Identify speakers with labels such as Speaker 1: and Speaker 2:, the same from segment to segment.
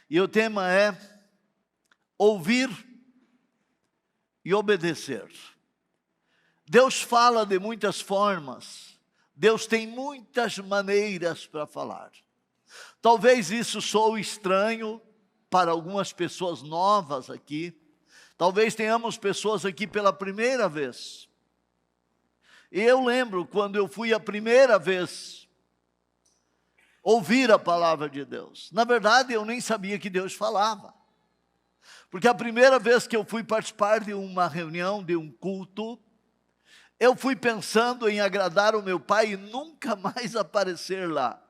Speaker 1: E o tema é ouvir e obedecer. Deus fala de muitas formas. Deus tem muitas maneiras para falar. Talvez isso soe estranho para algumas pessoas novas aqui. Talvez tenhamos pessoas aqui pela primeira vez. E eu lembro quando eu fui a primeira vez ouvir a palavra de Deus. Na verdade, eu nem sabia que Deus falava. Porque a primeira vez que eu fui participar de uma reunião, de um culto, eu fui pensando em agradar o meu pai e nunca mais aparecer lá.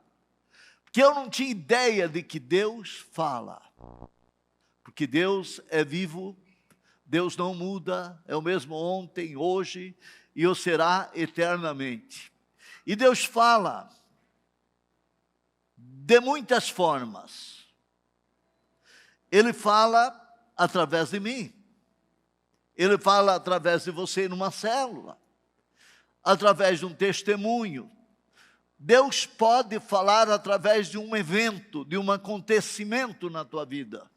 Speaker 1: Porque eu não tinha ideia de que Deus fala. Porque Deus é vivo, Deus não muda, é o mesmo ontem, hoje e o será eternamente. E Deus fala de muitas formas. Ele fala através de mim. Ele fala através de você numa célula. Através de um testemunho. Deus pode falar através de um evento, de um acontecimento na tua vida.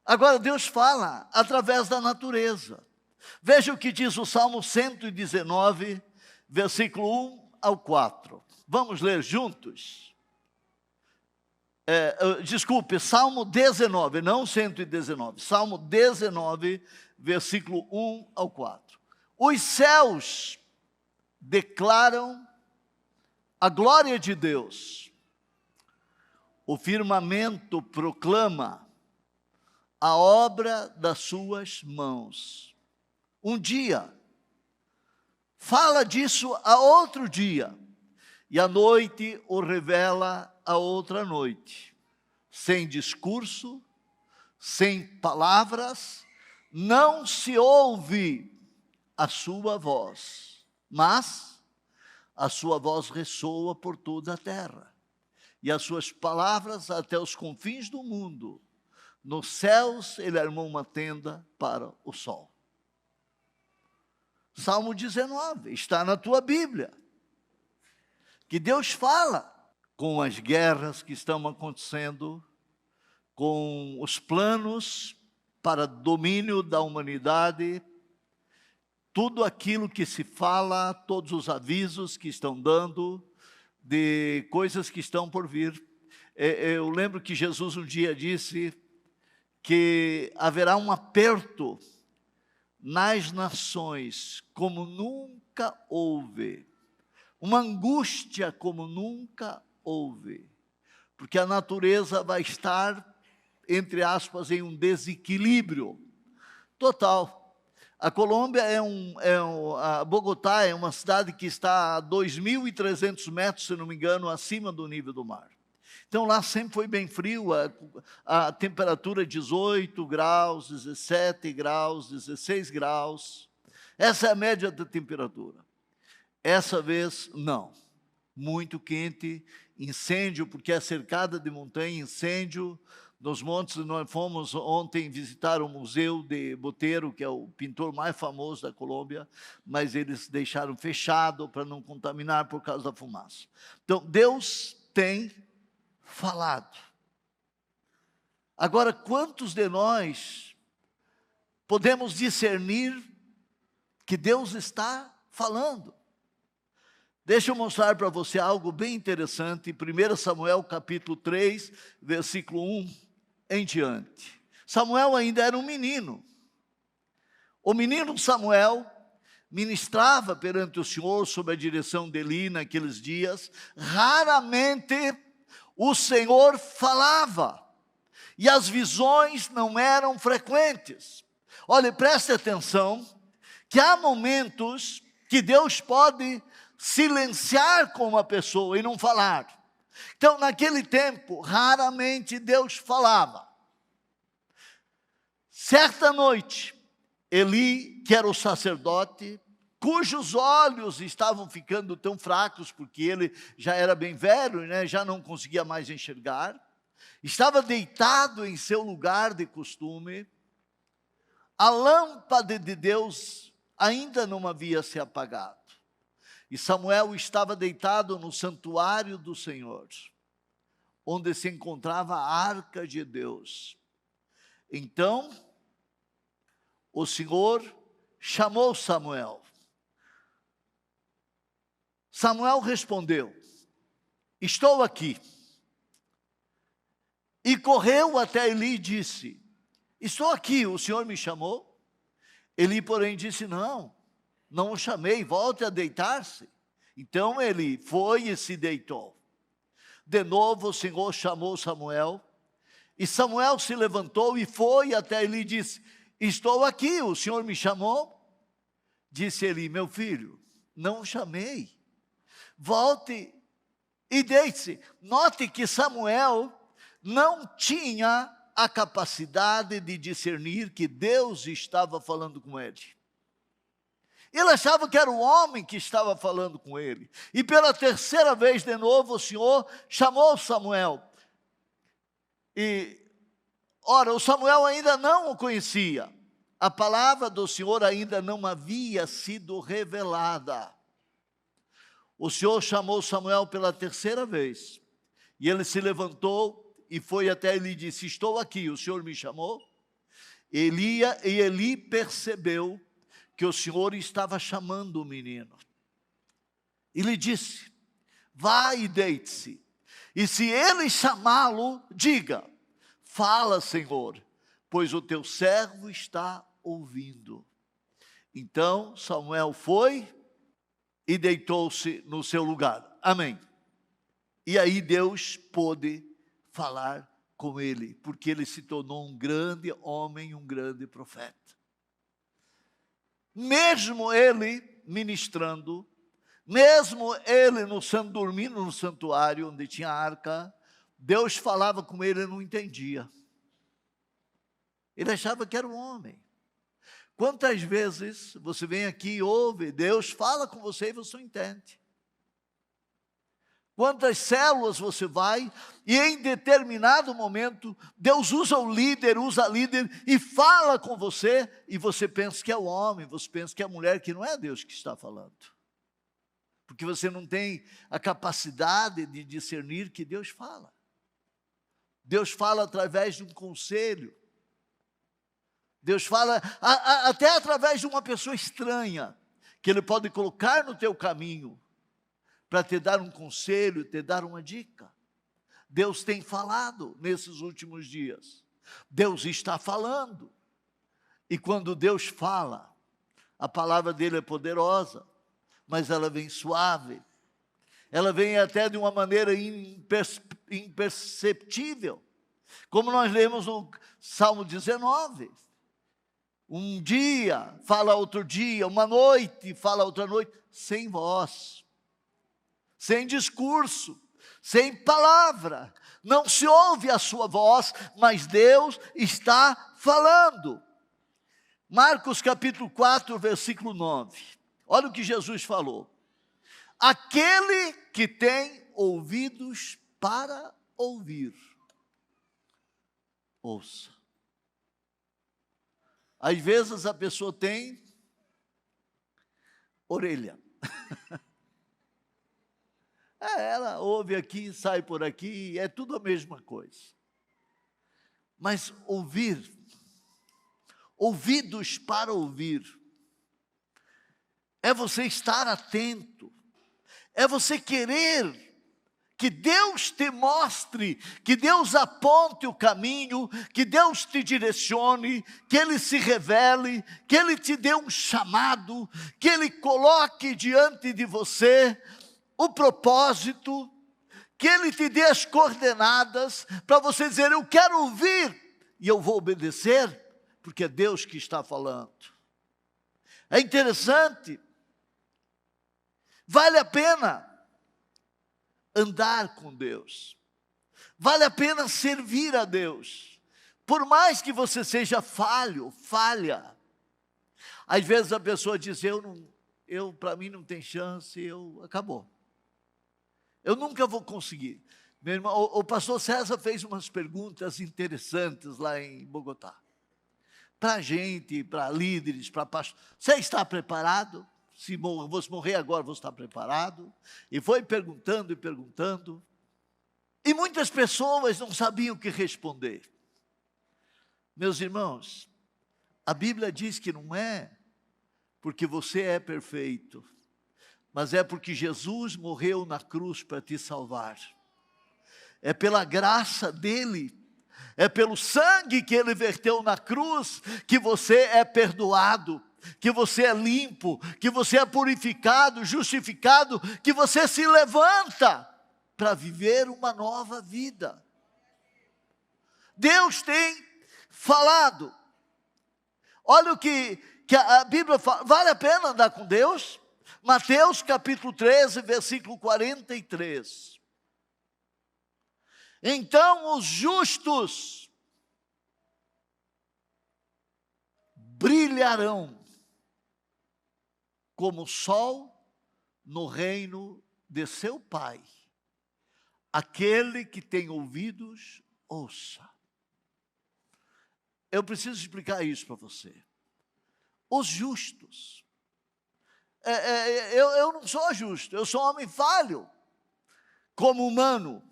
Speaker 1: Agora Deus fala através da natureza. Veja o que diz o Salmo 119, versículo 1 ao 4. Vamos ler juntos? Salmo 19, não 119. Salmo 19, versículo 1 ao 4. Os céus declaram a glória de Deus. O firmamento proclama a obra das suas mãos. Um dia, fala disso a outro dia, e a noite o revela a outra noite. Sem discurso, sem palavras, não se ouve a sua voz, mas a sua voz ressoa por toda a terra, e as suas palavras até os confins do mundo. Nos céus ele armou uma tenda para o sol. Salmo 19, está na tua Bíblia. Que Deus fala com as guerras que estão acontecendo, com os planos para domínio da humanidade, tudo aquilo que se fala, todos os avisos que estão dando, de coisas que estão por vir. Eu lembro que Jesus um dia disse que haverá um aperto nas nações como nunca houve, uma angústia como nunca houve, porque a natureza vai estar, entre aspas, em um desequilíbrio total. A Colômbia a Bogotá é uma cidade que está a 2.300 metros, se não me engano, acima do nível do mar. Então lá sempre foi bem frio, a temperatura 18 graus, 17 graus, 16 graus. Essa é a média da temperatura. Essa vez, não. Muito quente, incêndio, porque é cercada de montanha, incêndio. Nos montes, nós fomos ontem visitar o Museu de Botero, que é o pintor mais famoso da Colômbia, mas eles deixaram fechado para não contaminar por causa da fumaça. Então, Deus tem falado. Agora, quantos de nós podemos discernir que Deus está falando? Deixa eu mostrar para você algo bem interessante, 1 Samuel capítulo 3, versículo 1 em diante. Samuel ainda era um menino. O menino Samuel ministrava perante o Senhor sob a direção de Eli naqueles dias. Raramente o Senhor falava, e as visões não eram frequentes. Olha, preste atenção, que há momentos que Deus pode silenciar com uma pessoa e não falar. Então, naquele tempo, raramente Deus falava. Certa noite, Eli, que era o sacerdote, cujos olhos estavam ficando tão fracos, porque ele já era bem velho, né, já não conseguia mais enxergar, estava deitado em seu lugar de costume. A lâmpada de Deus ainda não havia se apagado. E Samuel estava deitado no santuário do Senhor, onde se encontrava a arca de Deus. Então, o Senhor chamou Samuel. Samuel respondeu: estou aqui. E correu até Eli e disse: estou aqui, o Senhor me chamou? Eli, porém, disse: não o chamei, volte a deitar-se. Então ele foi e se deitou. De novo o Senhor chamou Samuel, e Samuel se levantou e foi até Eli e disse: estou aqui, o Senhor me chamou? Disse Eli: meu filho, não o chamei, volte e deite-se. Note que Samuel não tinha a capacidade de discernir que Deus estava falando com ele. Ele achava que era o homem que estava falando com ele. E pela terceira vez, de novo, o Senhor chamou Samuel. E, ora, o Samuel ainda não o conhecia. A palavra do Senhor ainda não havia sido revelada. O Senhor chamou Samuel pela terceira vez. E ele se levantou e foi até ele e disse: estou aqui, o Senhor me chamou? Eli percebeu que o Senhor estava chamando o menino. E lhe disse: vá e deite-se. E se ele chamá-lo, diga: fala, Senhor, pois o teu servo está ouvindo. Então Samuel foi e deitou-se no seu lugar. Amém. E aí Deus pôde falar com ele, porque ele se tornou um grande homem, um grande profeta. Mesmo ele ministrando, mesmo ele dormindo no santuário onde tinha a arca, Deus falava com ele e não entendia. Ele achava que era um homem. Quantas vezes você vem aqui e ouve, Deus fala com você e você não entende? Quantas células você vai e em determinado momento Deus usa a líder e fala com você e você pensa que é o homem, você pensa que é a mulher, que não é Deus que está falando. Porque você não tem a capacidade de discernir que Deus fala. Deus fala através de um conselho. Deus fala até através de uma pessoa estranha, que Ele pode colocar no teu caminho, para te dar um conselho, te dar uma dica. Deus tem falado nesses últimos dias. Deus está falando. E quando Deus fala, a palavra dele é poderosa, mas ela vem suave. Ela vem até de uma maneira imperceptível. Como nós lemos no Salmo 19. Um dia fala outro dia, uma noite fala outra noite, sem voz, sem discurso, sem palavra. Não se ouve a sua voz, mas Deus está falando. Marcos capítulo 4, versículo 9. Olha o que Jesus falou. Aquele que tem ouvidos para ouvir, ouça. Às vezes a pessoa tem orelha. Ela ouve aqui, sai por aqui, é tudo a mesma coisa. Mas ouvir, ouvidos para ouvir, é você estar atento, é você querer que Deus te mostre, que Deus aponte o caminho, que Deus te direcione, que Ele se revele, que Ele te dê um chamado, que Ele coloque diante de você o propósito, que Ele te dê as coordenadas, para você dizer: eu quero ouvir, e eu vou obedecer, porque é Deus que está falando. É interessante, vale a pena andar com Deus, vale a pena servir a Deus, por mais que você seja falha. Às vezes a pessoa diz: para mim não tem chance, acabou. Eu nunca vou conseguir. Meu irmão, o pastor César fez umas perguntas interessantes lá em Bogotá. Para gente, para líderes, para pastores. Você está preparado? Se você morrer agora, você está preparado? E foi perguntando e perguntando. E muitas pessoas não sabiam o que responder. Meus irmãos, a Bíblia diz que não é porque você é perfeito, mas é porque Jesus morreu na cruz para te salvar. É pela graça dele, é pelo sangue que ele verteu na cruz, que você é perdoado, que você é limpo, que você é purificado, justificado, que você se levanta para viver uma nova vida. Deus tem falado. Olha o que a Bíblia fala. Vale a pena andar com Deus? Mateus capítulo 13, versículo 43. Então os justos brilharão como o sol no reino de seu Pai. Aquele que tem ouvidos, ouça. Eu preciso explicar isso para você. Os justos. Eu não sou justo, eu sou homem falho, como humano.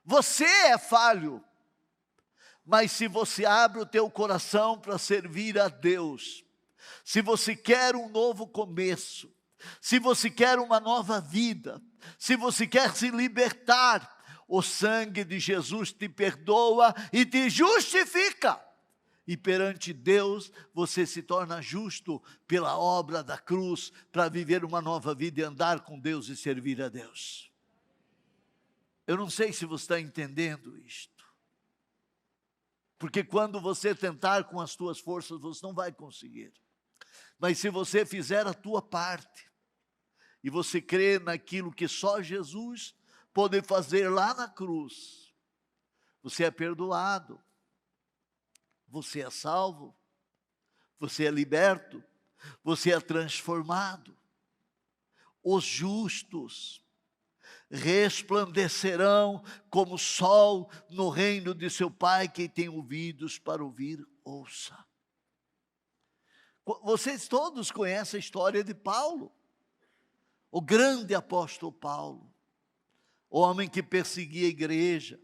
Speaker 1: Você é falho, mas se você abre o teu coração para servir a Deus, se você quer um novo começo, se você quer uma nova vida, se você quer se libertar, o sangue de Jesus te perdoa e te justifica. E perante Deus, você se torna justo pela obra da cruz, para viver uma nova vida e andar com Deus e servir a Deus. Eu não sei se você está entendendo isto. Porque quando você tentar com as tuas forças, você não vai conseguir. Mas se você fizer a tua parte, e você crer naquilo que só Jesus pode fazer lá na cruz, você é perdoado, você é salvo, você é liberto, você é transformado. Os justos resplandecerão como sol no reino de seu Pai. Quem tem ouvidos para ouvir, ouça. Vocês todos conhecem a história de Paulo, o grande apóstolo Paulo, o homem que perseguia a igreja,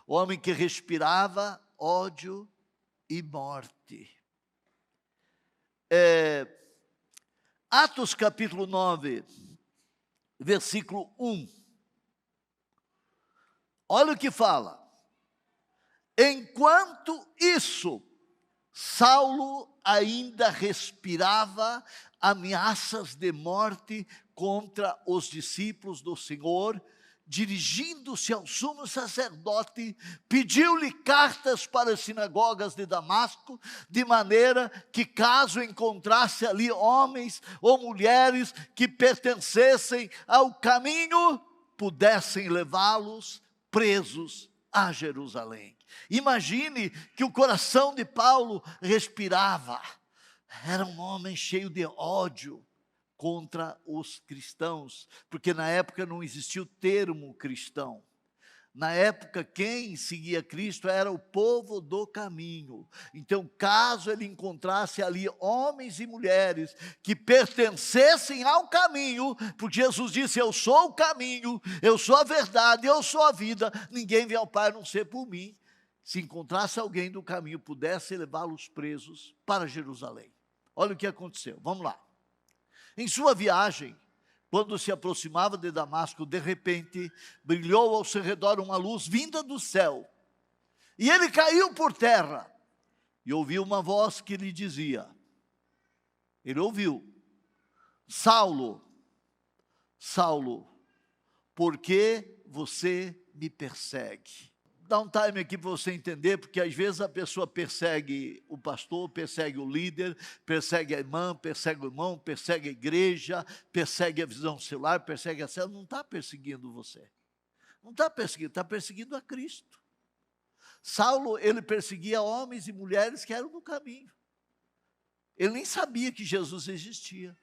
Speaker 1: o homem que respirava ódio e morte. Atos capítulo 9, versículo 1. Olha o que fala. Enquanto isso, Saulo ainda respirava ameaças de morte contra os discípulos do Senhor. Dirigindo-se ao sumo sacerdote, pediu-lhe cartas para as sinagogas de Damasco, de maneira que, caso encontrasse ali homens ou mulheres que pertencessem ao caminho, pudessem levá-los presos a Jerusalém. Imagine que o coração de Paulo respirava. Era um homem cheio de ódio contra os cristãos, porque na época não existia o termo cristão. Na época, quem seguia Cristo era o povo do caminho. Então, caso ele encontrasse ali homens e mulheres que pertencessem ao caminho, porque Jesus disse: eu sou o caminho, eu sou a verdade, eu sou a vida, ninguém vem ao Pai a não ser por mim. Se encontrasse alguém do caminho, pudesse levá-los presos para Jerusalém. Olha o que aconteceu, vamos lá. Em sua viagem, quando se aproximava de Damasco, de repente, brilhou ao seu redor uma luz vinda do céu. E ele caiu por terra e ouviu uma voz que lhe dizia, ele ouviu: Saulo, Saulo, por que você me persegue? Dá um time aqui para você entender, porque às vezes a pessoa persegue o pastor, persegue o líder, persegue a irmã, persegue o irmão, persegue a igreja, persegue a visão celular, persegue a célula. Não está perseguindo você. Não está perseguindo a Cristo. Saulo, ele perseguia homens e mulheres que eram no caminho. Ele nem sabia que Jesus existia,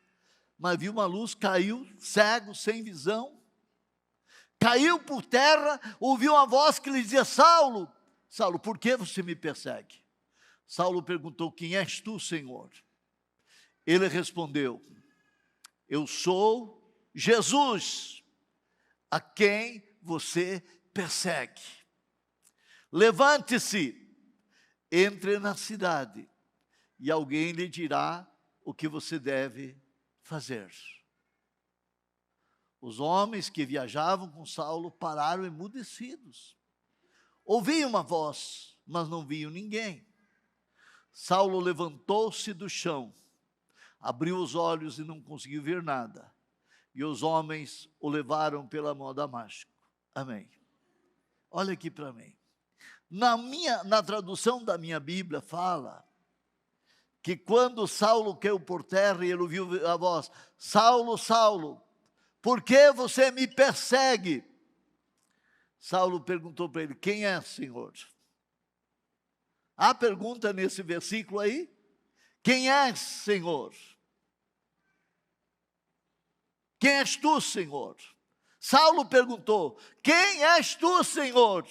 Speaker 1: mas viu uma luz, caiu, cego, sem visão, caiu por terra, ouviu uma voz que lhe dizia: Saulo, Saulo, por que você me persegue? Saulo perguntou: quem és tu, Senhor? Ele respondeu: eu sou Jesus, a quem você persegue. Levante-se, entre na cidade, e alguém lhe dirá o que você deve fazer. Os homens que viajavam com Saulo pararam emudecidos. Ouviam uma voz, mas não viam ninguém. Saulo levantou-se do chão, abriu os olhos e não conseguiu ver nada. E os homens o levaram pela mão a Damasco. Amém. Olha aqui para mim. Na tradução da minha Bíblia fala que quando Saulo caiu por terra e ele ouviu a voz: Saulo, Saulo, por que você me persegue? Saulo perguntou para ele: quem é, Senhor? Há pergunta nesse versículo aí? Quem é, Senhor? Quem és tu, Senhor? Saulo perguntou: quem és tu, Senhor?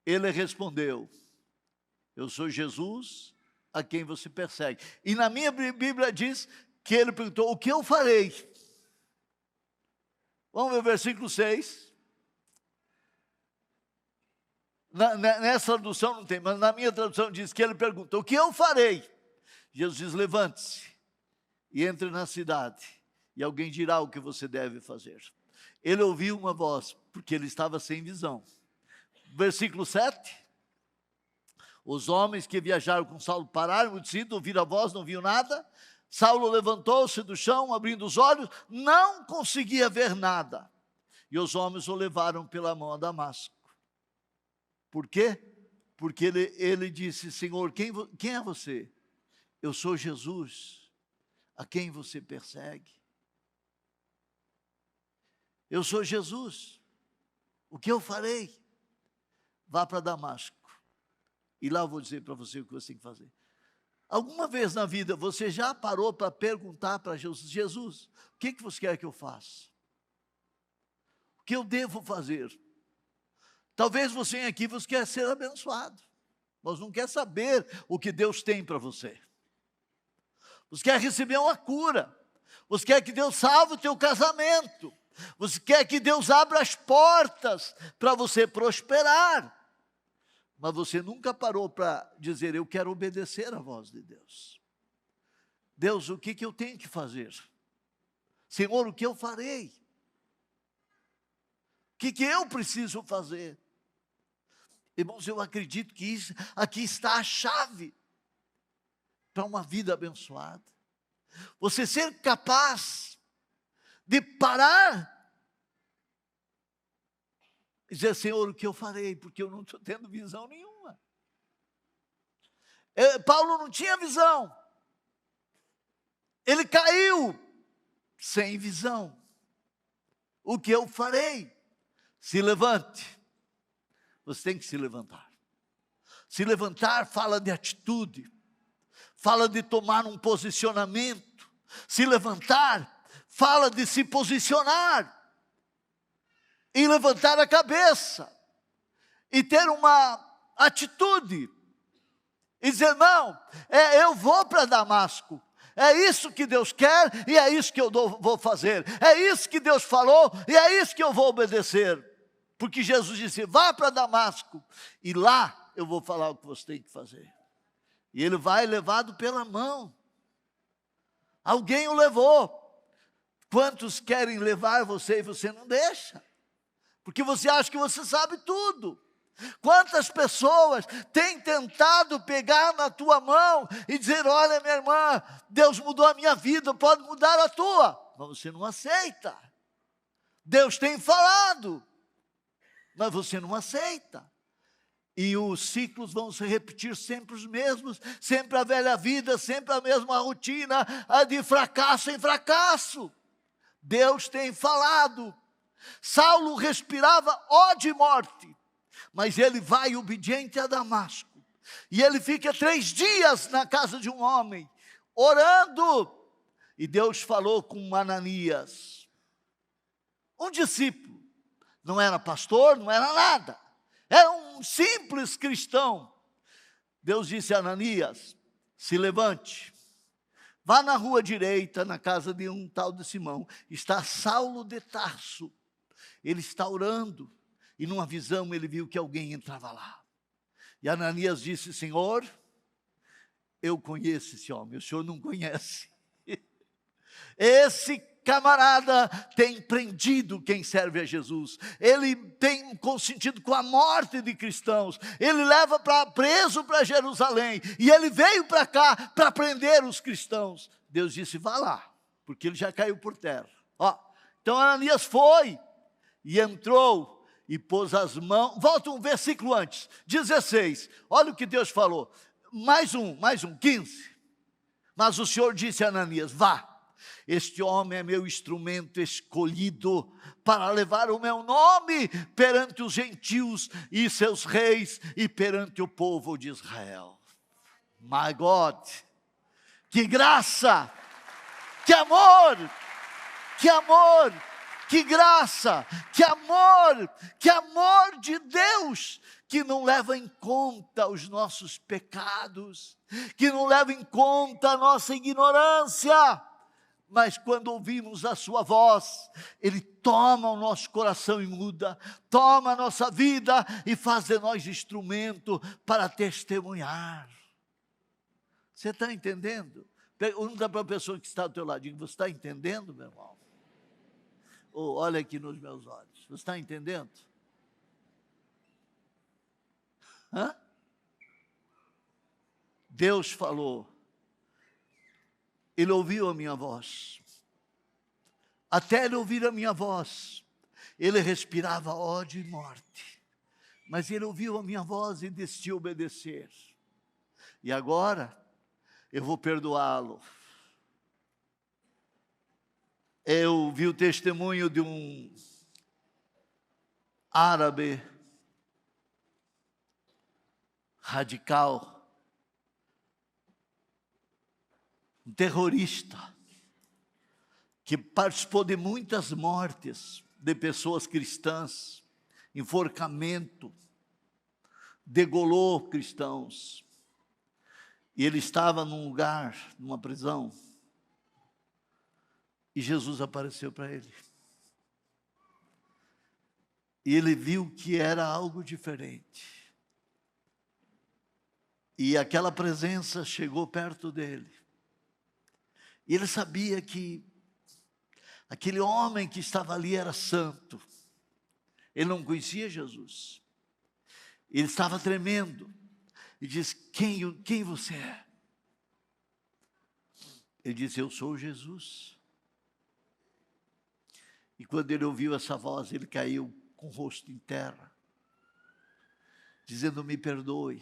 Speaker 1: Ele respondeu: eu sou Jesus, a quem você persegue. E na minha Bíblia diz que ele perguntou: o que eu farei? Vamos ver o versículo 6. Nessa tradução não tem, mas na minha tradução diz que ele perguntou: o que eu farei? Jesus diz: levante-se e entre na cidade, e alguém dirá o que você deve fazer. Ele ouviu uma voz, porque ele estava sem visão. Versículo 7. Os homens que viajaram com Saulo pararam, ouviram a voz, não viam nada. Saulo levantou-se do chão, abrindo os olhos, não conseguia ver nada. E os homens o levaram pela mão a Damasco. Por quê? Porque ele disse: Senhor, quem é você? Eu sou Jesus, a quem você persegue. Eu sou Jesus, o que eu farei? Vá para Damasco, e lá eu vou dizer para você o que você tem que fazer. Alguma vez na vida você já parou para perguntar para Jesus: Jesus, o que você quer que eu faça? O que eu devo fazer? Talvez você aqui quer ser abençoado, mas não quer saber o que Deus tem para você. Você quer receber uma cura, você quer que Deus salve o teu casamento, você quer que Deus abra as portas para você prosperar. Mas você nunca parou para dizer: eu quero obedecer à voz de Deus. Deus, o que eu tenho que fazer? Senhor, o que eu farei? O que eu preciso fazer? Irmãos, eu acredito que aqui está a chave para uma vida abençoada. Você ser capaz de parar e dizer: Senhor, o que eu farei? Porque eu não estou tendo visão nenhuma. Paulo não tinha visão. Ele caiu sem visão. O que eu farei? Se levante. Você tem que se levantar. Se levantar fala de atitude, fala de tomar um posicionamento. Se levantar fala de se posicionar e levantar a cabeça e ter uma atitude e dizer: não, eu vou para Damasco. É isso que Deus quer e é isso que eu vou fazer. É isso que Deus falou e é isso que eu vou obedecer. Porque Jesus disse: vá para Damasco e lá eu vou falar o que você tem que fazer. E ele vai levado pela mão. Alguém o levou. Quantos querem levar você e você não deixa? Porque você acha que você sabe tudo. Quantas pessoas têm tentado pegar na tua mão e dizer: olha, minha irmã, Deus mudou a minha vida, pode mudar a tua. Mas você não aceita. Deus tem falado, mas você não aceita. E os ciclos vão se repetir sempre os mesmos, sempre a velha vida, sempre a mesma rotina, a de fracasso em fracasso. Deus tem falado. Saulo respirava ódio e morte, mas ele vai obediente a Damasco. E ele fica 3 dias na casa de um homem, orando. E Deus falou com Ananias, um discípulo. Não era pastor, não era nada. Era um simples cristão. Deus disse a Ananias: se levante, vá na rua direita, na casa de um tal de Simão. Está Saulo de Tarso. Ele está orando. e numa visão ele viu que alguém entrava lá. E Ananias disse: Senhor, eu conheço esse homem, o senhor não conhece. Esse camarada tem prendido quem serve a Jesus, ele tem consentido com a morte de cristãos, ele leva preso para Jerusalém, e ele veio para cá para prender os cristãos. Deus disse: vá lá, porque ele já caiu por terra. Então Ananias foi, e entrou, e pôs as mãos. Volta um versículo antes, 16, olha o que Deus falou, mais um, 15. Mas o Senhor disse a Ananias: vá, este homem é meu instrumento escolhido para levar o meu nome perante os gentios e seus reis e perante o povo de Israel. My God, que graça, que amor, que graça, que amor de Deus, que não leva em conta os nossos pecados, que não leva em conta a nossa ignorância, mas quando ouvimos a sua voz, Ele toma o nosso coração e muda, toma a nossa vida e faz de nós instrumento para testemunhar. Você está entendendo? Pergunta para a pessoa que está ao teu ladinho: você está entendendo, meu irmão? Olha aqui nos meus olhos, você está entendendo? Deus falou, Ele ouviu a minha voz. Até Ele ouvir a minha voz, Ele respirava ódio e morte. Mas Ele ouviu a minha voz e decidiu obedecer. E agora, eu vou perdoá-lo. Eu vi o testemunho de um árabe radical, um terrorista, que participou de muitas mortes de pessoas cristãs, enforcamento, degolou cristãos. E ele estava num lugar, numa prisão, e Jesus apareceu para ele. E ele viu que era algo diferente. E aquela presença chegou perto dele. E ele sabia que aquele homem que estava ali era santo. Ele não conhecia Jesus. Ele estava tremendo. E disse: quem você é? Ele disse: eu sou Jesus. E quando ele ouviu essa voz, ele caiu com o rosto em terra, dizendo: me perdoe,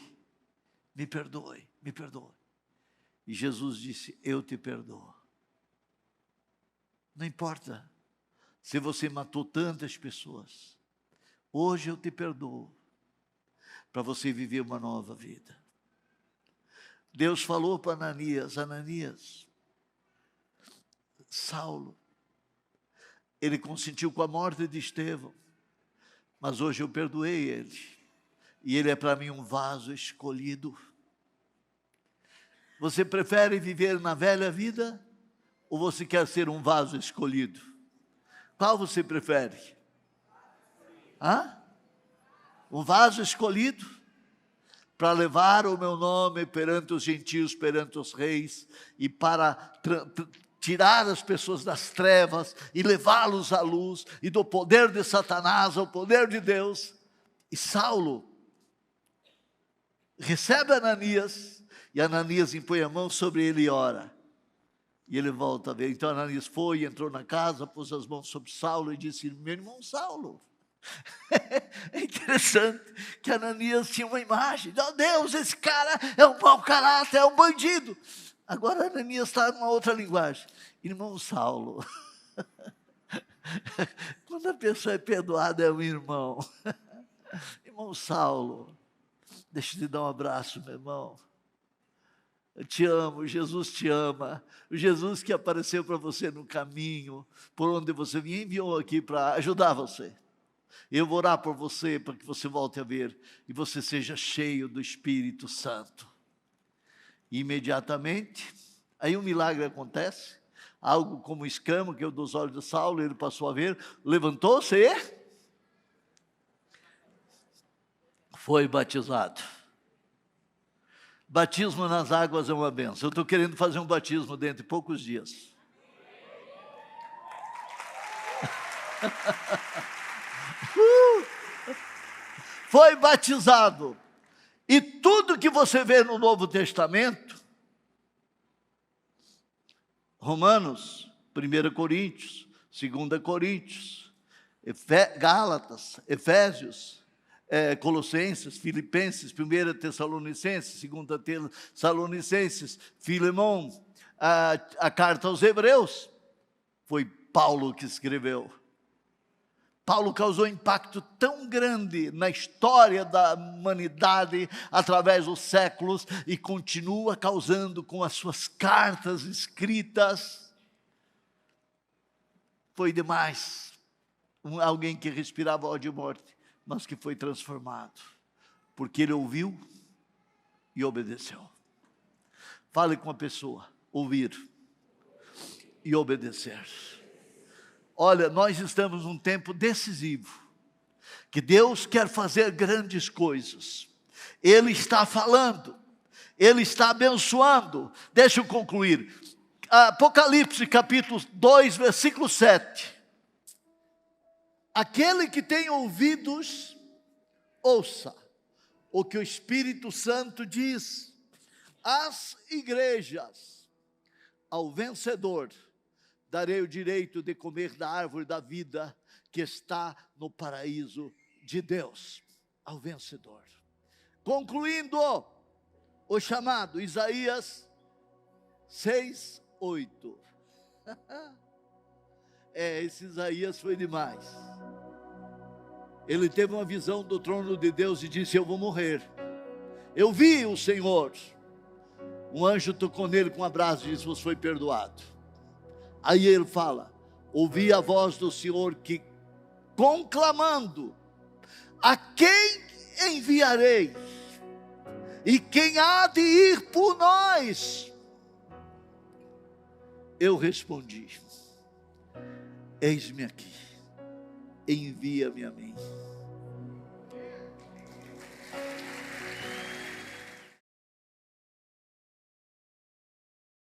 Speaker 1: me perdoe, me perdoe. E Jesus disse: eu te perdoo. Não importa se você matou tantas pessoas, hoje eu te perdoo, para você viver uma nova vida. Deus falou para Ananias: Ananias, Saulo, ele consentiu com a morte de Estevão, mas hoje eu perdoei ele, e ele é para mim um vaso escolhido. Você prefere viver na velha vida, ou você quer ser um vaso escolhido? Qual você prefere? Um vaso escolhido, para levar o meu nome perante os gentios, perante os reis, e para tirar as pessoas das trevas e levá-los à luz, e do poder de Satanás ao poder de Deus. E Saulo recebe Ananias, e Ananias impõe a mão sobre ele e ora, e ele volta a ver. Então Ananias foi, entrou na casa, pôs as mãos sobre Saulo e disse: meu irmão Saulo. É interessante que Ananias tinha uma imagem: oh Deus, esse cara é um mau caráter, é um bandido. Agora Ananias está numa outra linguagem: irmão Saulo. Quando a pessoa é perdoada, é um irmão. Irmão Saulo, deixa eu te dar um abraço, meu irmão. Eu te amo, Jesus te ama. O Jesus que apareceu para você no caminho, por onde você me enviou aqui para ajudar você. Eu vou orar por você, para que você volte a ver, e você seja cheio do Espírito Santo. E imediatamente, aí um milagre acontece, algo como escama, que é o dos olhos de Saulo, ele passou a ver, levantou-se e foi batizado. Batismo nas águas é uma benção. Eu estou querendo fazer um batismo dentro de poucos dias. Foi batizado. E tudo que você vê no Novo Testamento, Romanos, 1 Coríntios, 2 Coríntios, Gálatas, Efésios, Colossenses, Filipenses, 1 Tessalonicenses, 2 Tessalonicenses, Filemão, a carta aos Hebreus, foi Paulo que escreveu. Paulo causou impacto tão grande na história da humanidade através dos séculos e continua causando com as suas cartas escritas. Foi demais. Alguém que respirava ódio e morte, mas que foi transformado, porque ele ouviu e obedeceu. Fale com a pessoa, ouvir e obedecer. Olha, nós estamos num tempo decisivo, que Deus quer fazer grandes coisas. Ele está falando, Ele está abençoando. Deixa eu concluir. Apocalipse capítulo 2, versículo 7. Aquele que tem ouvidos, ouça o que o Espírito Santo diz às igrejas. Ao vencedor darei o direito de comer da árvore da vida que está no paraíso de Deus. Ao vencedor. Concluindo o chamado, Isaías 6, 8. Esse Isaías foi demais. Ele teve uma visão do trono de Deus e disse: eu vou morrer. Eu vi o Senhor. Um anjo tocou nele com um abraço e disse: você foi perdoado. Aí ele fala: ouvi a voz do Senhor que conclamando: a quem enviarei? E quem há de ir por nós? Eu respondi: eis-me aqui, envia-me a mim.